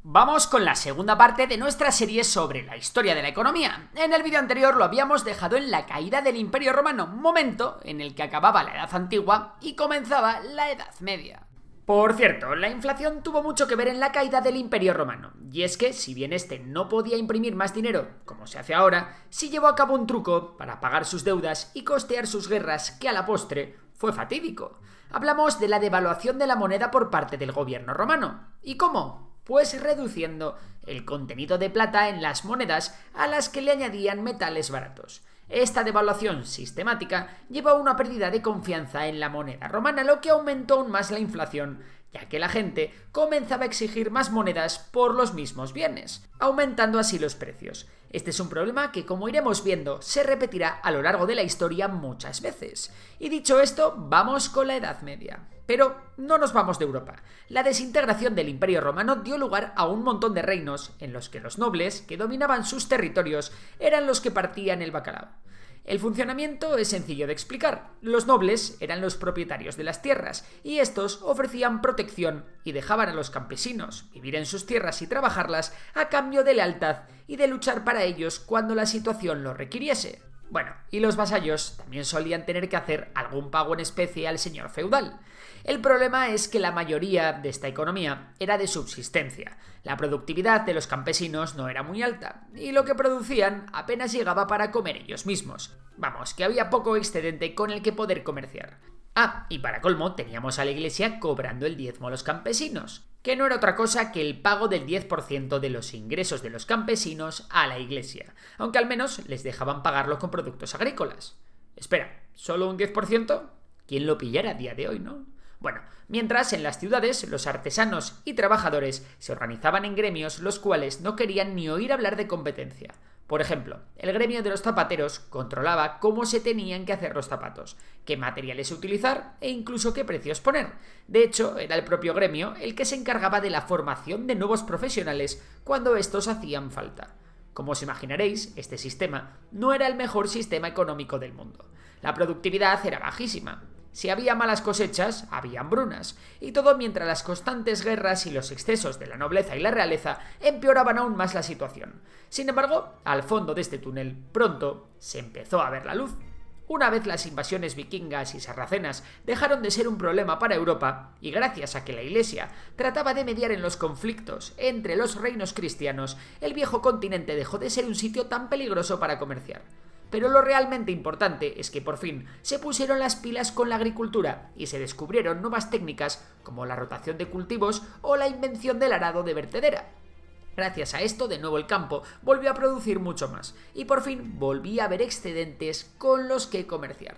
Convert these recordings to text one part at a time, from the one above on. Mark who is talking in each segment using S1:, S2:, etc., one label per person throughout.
S1: Vamos con la segunda parte de nuestra serie sobre la historia de la economía. En el vídeo anterior lo habíamos dejado en la caída del Imperio Romano, momento en el que acababa la Edad Antigua y comenzaba la Edad Media. Por cierto, la inflación tuvo mucho que ver en la caída del Imperio Romano, y es que, si bien este no podía imprimir más dinero, como se hace ahora, sí llevó a cabo un truco para pagar sus deudas y costear sus guerras que a la postre fue fatídico. Hablamos de la devaluación de la moneda por parte del gobierno romano. ¿Y cómo? Pues reduciendo el contenido de plata en las monedas a las que le añadían metales baratos. Esta devaluación sistemática llevó a una pérdida de confianza en la moneda romana, lo que aumentó aún más la inflación, ya que la gente comenzaba a exigir más monedas por los mismos bienes, aumentando así los precios. Este es un problema que, como iremos viendo, se repetirá a lo largo de la historia muchas veces. Y dicho esto, vamos con la Edad Media. Pero no nos vamos de Europa. La desintegración del Imperio Romano dio lugar a un montón de reinos en los que los nobles que dominaban sus territorios eran los que partían el bacalao. El funcionamiento es sencillo de explicar. Los nobles eran los propietarios de las tierras y estos ofrecían protección y dejaban a los campesinos vivir en sus tierras y trabajarlas a cambio de lealtad y de luchar para ellos cuando la situación lo requiriese. Bueno, y los vasallos también solían tener que hacer algún pago en especie al señor feudal. El problema es que la mayoría de esta economía era de subsistencia. La productividad de los campesinos no era muy alta, y lo que producían apenas llegaba para comer ellos mismos. Vamos, que había poco excedente con el que poder comerciar. Ah, y para colmo teníamos a la iglesia cobrando el diezmo a los campesinos, que no era otra cosa que el pago del 10% de los ingresos de los campesinos a la iglesia, aunque al menos les dejaban pagarlo con productos agrícolas. Espera, ¿solo un 10%? ¿Quién lo pillara a día de hoy, no? Bueno, mientras en las ciudades los artesanos y trabajadores se organizaban en gremios los cuales no querían ni oír hablar de competencia. Por ejemplo, el gremio de los zapateros controlaba cómo se tenían que hacer los zapatos, qué materiales utilizar e incluso qué precios poner. De hecho, era el propio gremio el que se encargaba de la formación de nuevos profesionales cuando estos hacían falta. Como os imaginaréis, este sistema no era el mejor sistema económico del mundo. La productividad era bajísima. Si había malas cosechas, había hambrunas, y todo mientras las constantes guerras y los excesos de la nobleza y la realeza empeoraban aún más la situación. Sin embargo, al fondo de este túnel, pronto se empezó a ver la luz. Una vez las invasiones vikingas y sarracenas dejaron de ser un problema para Europa, y gracias a que la Iglesia trataba de mediar en los conflictos entre los reinos cristianos, el viejo continente dejó de ser un sitio tan peligroso para comerciar. Pero lo realmente importante es que por fin se pusieron las pilas con la agricultura y se descubrieron nuevas técnicas como la rotación de cultivos o la invención del arado de vertedera. Gracias a esto, de nuevo el campo volvió a producir mucho más y por fin volvía a haber excedentes con los que comerciar.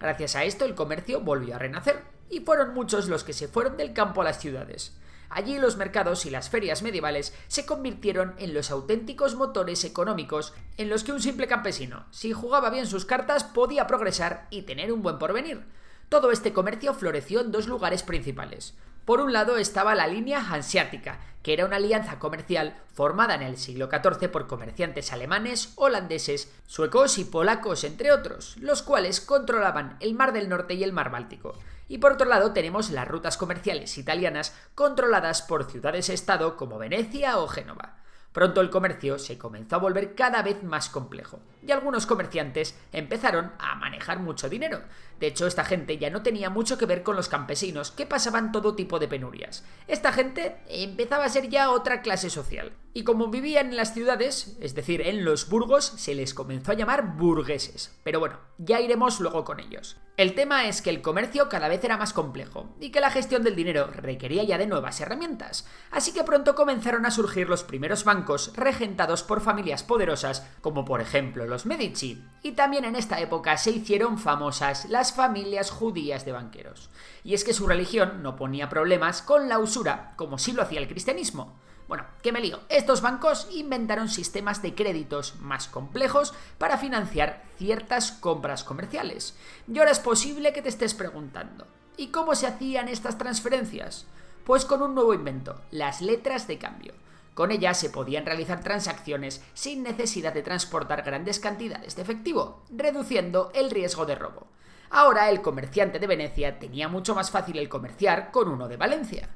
S1: Gracias a esto el comercio volvió a renacer y fueron muchos los que se fueron del campo a las ciudades. Allí los mercados y las ferias medievales se convirtieron en los auténticos motores económicos en los que un simple campesino, si jugaba bien sus cartas, podía progresar y tener un buen porvenir. Todo este comercio floreció en dos lugares principales. Por un lado estaba la línea hanseática, que era una alianza comercial formada en el siglo XIV por comerciantes alemanes, holandeses, suecos y polacos, entre otros, los cuales controlaban el Mar del Norte y el Mar Báltico. Y por otro lado tenemos las rutas comerciales italianas controladas por ciudades-estado como Venecia o Génova. Pronto el comercio se comenzó a volver cada vez más complejo y algunos comerciantes empezaron a manejar mucho dinero. De hecho, esta gente ya no tenía mucho que ver con los campesinos, que pasaban todo tipo de penurias. Esta gente empezaba a ser ya otra clase social. Y como vivían en las ciudades, es decir, en los burgos, se les comenzó a llamar burgueses. Pero bueno, ya iremos luego con ellos. El tema es que el comercio cada vez era más complejo y que la gestión del dinero requería ya de nuevas herramientas. Así que pronto comenzaron a surgir los primeros bancos regentados por familias poderosas, como por ejemplo los Medici. Y también en esta época se hicieron famosas las familias judías de banqueros. Y es que su religión no ponía problemas con la usura, como sí lo hacía el cristianismo. Bueno, que me lío. Estos bancos inventaron sistemas de créditos más complejos para financiar ciertas compras comerciales. Y ahora es posible que te estés preguntando, ¿y cómo se hacían estas transferencias? Pues con un nuevo invento, las letras de cambio. Con ellas se podían realizar transacciones sin necesidad de transportar grandes cantidades de efectivo, reduciendo el riesgo de robo. Ahora el comerciante de Venecia tenía mucho más fácil el comerciar con uno de Valencia.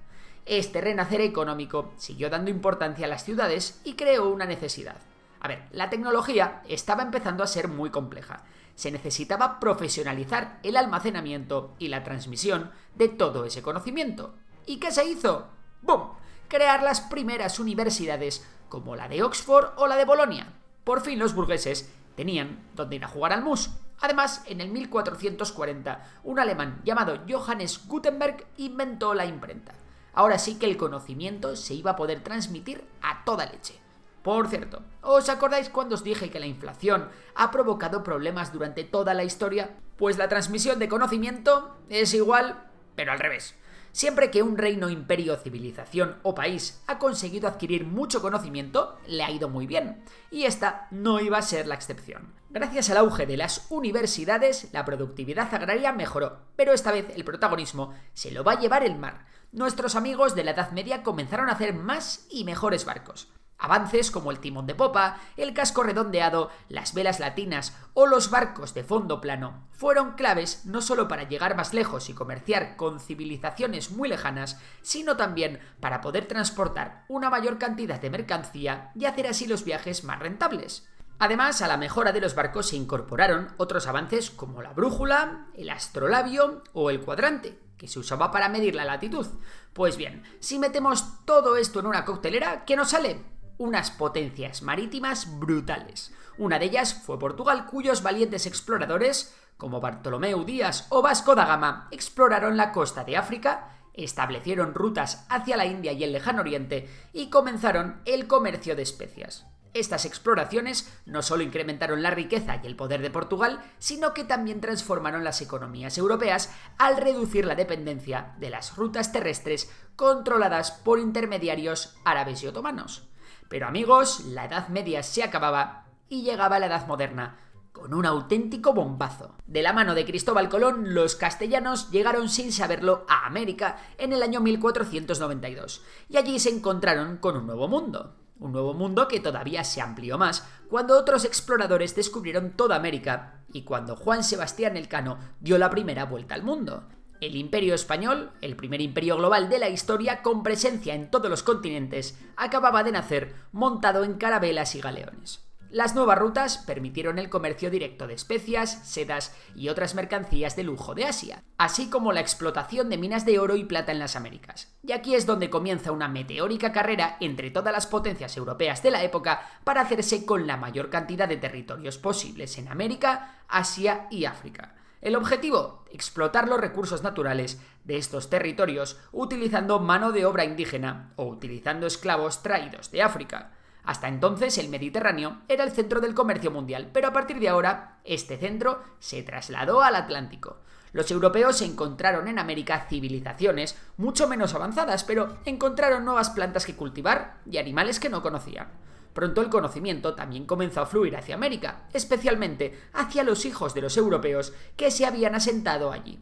S1: este renacer económico siguió dando importancia a las ciudades y creó una necesidad. A ver, la tecnología estaba empezando a ser muy compleja. Se necesitaba profesionalizar el almacenamiento y la transmisión de todo ese conocimiento. ¿Y qué se hizo? ¡Bum! Crear las primeras universidades como la de Oxford o la de Bolonia. Por fin los burgueses tenían donde ir a jugar al mus. Además, en el 1440, un alemán llamado Johannes Gutenberg inventó la imprenta. Ahora sí que el conocimiento se iba a poder transmitir a toda leche. Por cierto, ¿os acordáis cuando os dije que la inflación ha provocado problemas durante toda la historia? Pues la transmisión de conocimiento es igual, pero al revés. Siempre que un reino, imperio, civilización o país ha conseguido adquirir mucho conocimiento, le ha ido muy bien. Y esta no iba a ser la excepción. Gracias al auge de las universidades, la productividad agraria mejoró, pero esta vez el protagonismo se lo va a llevar el mar. Nuestros amigos de la Edad Media comenzaron a hacer más y mejores barcos. Avances como el timón de popa, el casco redondeado, las velas latinas o los barcos de fondo plano fueron claves no solo para llegar más lejos y comerciar con civilizaciones muy lejanas, sino también para poder transportar una mayor cantidad de mercancía y hacer así los viajes más rentables. Además, a la mejora de los barcos se incorporaron otros avances como la brújula, el astrolabio o el cuadrante, que se usaba para medir la latitud. Pues bien, si metemos todo esto en una coctelera, ¿qué nos sale? Unas potencias marítimas brutales. Una de ellas fue Portugal, cuyos valientes exploradores, como Bartolomeu Díaz o Vasco da Gama, exploraron la costa de África, establecieron rutas hacia la India y el Lejano Oriente y comenzaron el comercio de especias. Estas exploraciones no solo incrementaron la riqueza y el poder de Portugal, sino que también transformaron las economías europeas al reducir la dependencia de las rutas terrestres controladas por intermediarios árabes y otomanos. Pero amigos, la Edad Media se acababa y llegaba la Edad Moderna, con un auténtico bombazo. De la mano de Cristóbal Colón, los castellanos llegaron sin saberlo a América en el año 1492, y allí se encontraron con un nuevo mundo. Un nuevo mundo que todavía se amplió más cuando otros exploradores descubrieron toda América y cuando Juan Sebastián Elcano dio la primera vuelta al mundo. El Imperio Español, el primer imperio global de la historia con presencia en todos los continentes, acababa de nacer montado en carabelas y galeones. Las nuevas rutas permitieron el comercio directo de especias, sedas y otras mercancías de lujo de Asia, así como la explotación de minas de oro y plata en las Américas. Y aquí es donde comienza una meteórica carrera entre todas las potencias europeas de la época para hacerse con la mayor cantidad de territorios posibles en América, Asia y África. El objetivo, explotar los recursos naturales de estos territorios utilizando mano de obra indígena o utilizando esclavos traídos de África. Hasta entonces el Mediterráneo era el centro del comercio mundial, pero a partir de ahora este centro se trasladó al Atlántico. Los europeos encontraron en América civilizaciones mucho menos avanzadas, pero encontraron nuevas plantas que cultivar y animales que no conocían. Pronto el conocimiento también comenzó a fluir hacia América, especialmente hacia los hijos de los europeos que se habían asentado allí.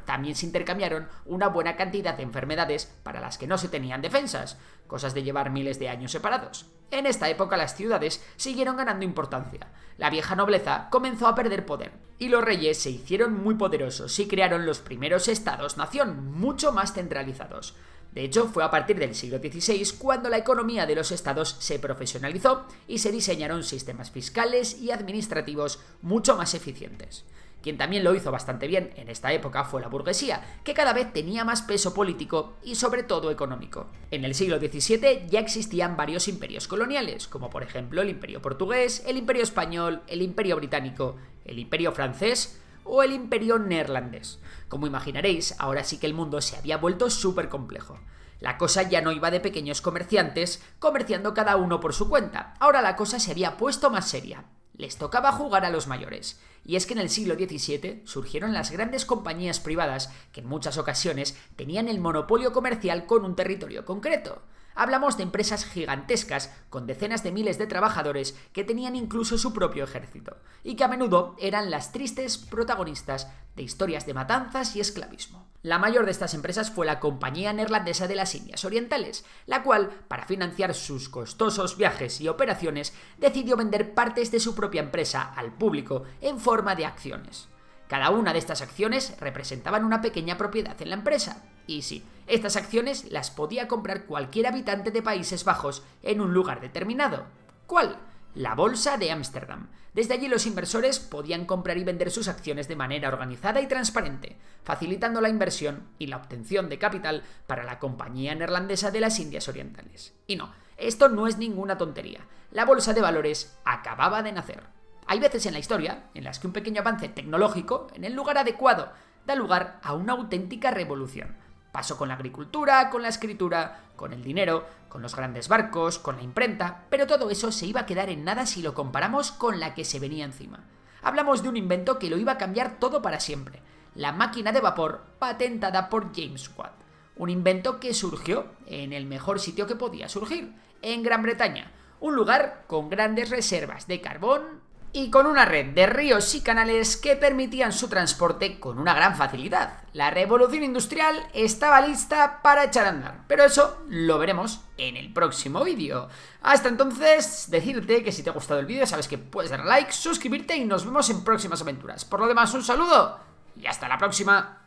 S1: También se intercambiaron una buena cantidad de enfermedades para las que no se tenían defensas, cosas de llevar miles de años separados. En esta época las ciudades siguieron ganando importancia, la vieja nobleza comenzó a perder poder, y los reyes se hicieron muy poderosos y crearon los primeros estados-nación, mucho más centralizados. De hecho, fue a partir del siglo XVI cuando la economía de los estados se profesionalizó y se diseñaron sistemas fiscales y administrativos mucho más eficientes. Quien también lo hizo bastante bien en esta época fue la burguesía, que cada vez tenía más peso político y sobre todo económico. En el siglo XVII ya existían varios imperios coloniales, como por ejemplo el Imperio Portugués, el Imperio Español, el Imperio Británico, el Imperio Francés o el Imperio Neerlandés. Como imaginaréis, ahora sí que el mundo se había vuelto súper complejo. La cosa ya no iba de pequeños comerciantes comerciando cada uno por su cuenta, ahora la cosa se había puesto más seria. Les tocaba jugar a los mayores. Y es que en el siglo XVII surgieron las grandes compañías privadas que en muchas ocasiones tenían el monopolio comercial con un territorio concreto. Hablamos de empresas gigantescas con decenas de miles de trabajadores que tenían incluso su propio ejército y que a menudo eran las tristes protagonistas de historias de matanzas y esclavismo. La mayor de estas empresas fue la Compañía Neerlandesa de las Indias Orientales, la cual, para financiar sus costosos viajes y operaciones, decidió vender partes de su propia empresa al público en forma de acciones. Cada una de estas acciones representaban una pequeña propiedad en la empresa. Y sí, estas acciones las podía comprar cualquier habitante de Países Bajos en un lugar determinado. ¿Cuál? La Bolsa de Ámsterdam. Desde allí los inversores podían comprar y vender sus acciones de manera organizada y transparente, facilitando la inversión y la obtención de capital para la Compañía Neerlandesa de las Indias Orientales. Y no, esto no es ninguna tontería. La bolsa de valores acababa de nacer. Hay veces en la historia en las que un pequeño avance tecnológico en el lugar adecuado da lugar a una auténtica revolución. Pasó con la agricultura, con la escritura, con el dinero, con los grandes barcos, con la imprenta, pero todo eso se iba a quedar en nada si lo comparamos con la que se venía encima. Hablamos de un invento que lo iba a cambiar todo para siempre, la máquina de vapor patentada por James Watt. Un invento que surgió en el mejor sitio que podía surgir, en Gran Bretaña, un lugar con grandes reservas de carbón y con una red de ríos y canales que permitían su transporte con una gran facilidad. La revolución industrial estaba lista para echar a andar, pero eso lo veremos en el próximo vídeo. Hasta entonces, decirte que si te ha gustado el vídeo sabes que puedes dar like, suscribirte y nos vemos en próximas aventuras. Por lo demás, un saludo y hasta la próxima.